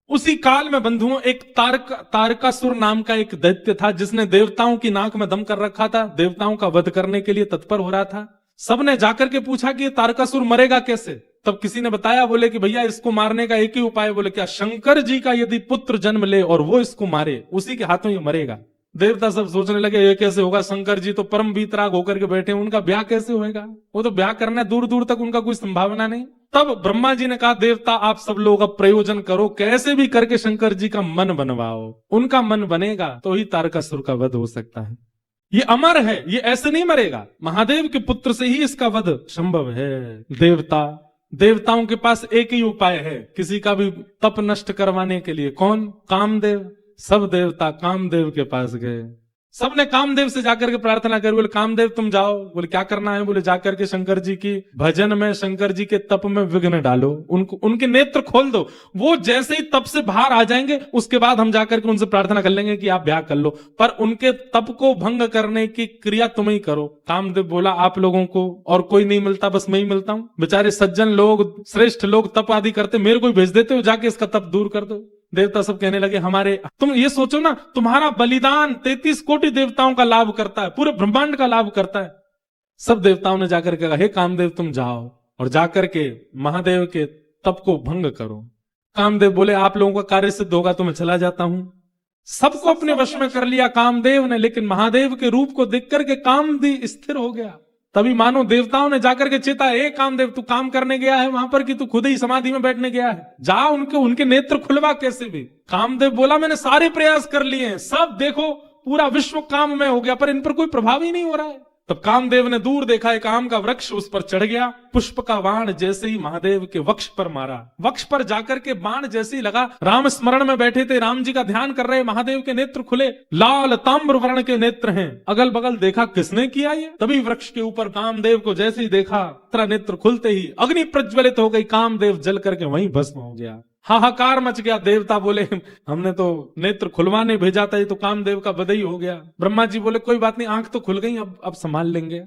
उसी काल में बंधुओं एक तारकासुर नाम का एक दैत्य था, जिसने देवताओं की नाक में दम कर रखा था, देवताओं का वध करने के लिए तत्पर हो रहा था। सबने जाकर के पूछा कि ये तारकासुर मरेगा कैसे। तब किसी ने बताया, बोले कि भैया इसको मारने का एक ही उपाय। बोले क्या? शंकर जी का यदि पुत्र जन्म ले और वो इसको मारे, उसी के हाथों ये मरेगा। देवता सब सोचने लगे ये कैसे होगा, शंकर जी तो परम वीतराग होकर के बैठे, उनका ब्याह कैसे होएगा? वो तो ब्याह करना दूर दूर तक उनका कोई संभावना नहीं। तब ब्रह्मा जी ने कहा, देवता आप सब लोग अब प्रयोजन करो, कैसे भी करके शंकर जी का मन बनवाओ, उनका मन बनेगा तो ही तारकासुर का वध हो सकता है। ये अमर है, ये ऐसे नहीं मरेगा, महादेव के पुत्र से ही इसका वध संभव है। देवताओं के पास एक ही उपाय है किसी का भी तप नष्ट करवाने के लिए। कौन? कामदेव। सब देवता कामदेव के पास गए, सबने कामदेव से जाकर के प्रार्थना करी। बोले कामदेव तुम जाओ। बोले क्या करना है? बोले जाकर के शंकर जी की भजन में, शंकर जी के तप में विघ्न डालो, उनके नेत्र खोल दो। वो जैसे ही तप से बाहर आ जाएंगे उसके बाद हम जाकर के उनसे प्रार्थना कर लेंगे कि आप ब्याह कर लो, पर उनके तप को भंग करने की क्रिया तुम ही करो। कामदेव बोला आप लोगों को और कोई नहीं मिलता, बस मैं ही मिलता हूं। बेचारे सज्जन लोग, श्रेष्ठ लोग तप आदि करते, मेरे को भेज देते हो जाके इसका तप दूर कर दो। देवता सब कहने लगे हमारे, तुम ये सोचो ना, तुम्हारा बलिदान 33 कोटि देवताओं का लाभ करता है, पूरे ब्रह्मांड का लाभ करता है। सब देवताओं ने जाकर के कहा हे कामदेव तुम जाओ और जाकर के महादेव के तप को भंग करो। कामदेव बोले आप लोगों का कार्य सिद्ध होगा तो मैं चला जाता हूं। सबको अपने वश में कर लिया कामदेव ने, लेकिन महादेव के रूप को देख करके कामदेव स्थिर हो गया। तभी मानो देवताओं ने जाकर के चेता, ए कामदेव तू काम करने गया है वहां पर कि तू खुद ही समाधि में बैठने गया है, जा उनके नेत्र खुलवा कैसे भी। कामदेव बोला मैंने सारे प्रयास कर लिए हैं, सब देखो पूरा विश्व काम में हो गया, पर इन पर कोई प्रभाव ही नहीं हो रहा है। तब कामदेव ने दूर देखा एक आम का वृक्ष, उस पर चढ़ गया, पुष्प का बाण जैसे ही महादेव के वक्ष पर मारा, वक्ष पर जाकर के बाण जैसे ही लगा, राम स्मरण में बैठे थे, राम जी का ध्यान कर रहे, महादेव के नेत्र खुले, लाल ताम्र वर्ण के नेत्र हैं। अगल बगल देखा किसने किया ये, तभी वृक्ष के ऊपर कामदेव को जैसे ही देखा, तेरा नेत्र खुलते ही अग्नि प्रज्वलित हो गई, कामदेव जल करके वहीं भस्म हो गया। हाहाकार मच गया। देवता बोले हमने तो नेत्र खुलवाने भेजा था, ये तो कामदेव का वध ही हो गया। ब्रह्मा जी बोले कोई बात नहीं, आंख तो खुल गई, अब संभाल लेंगे।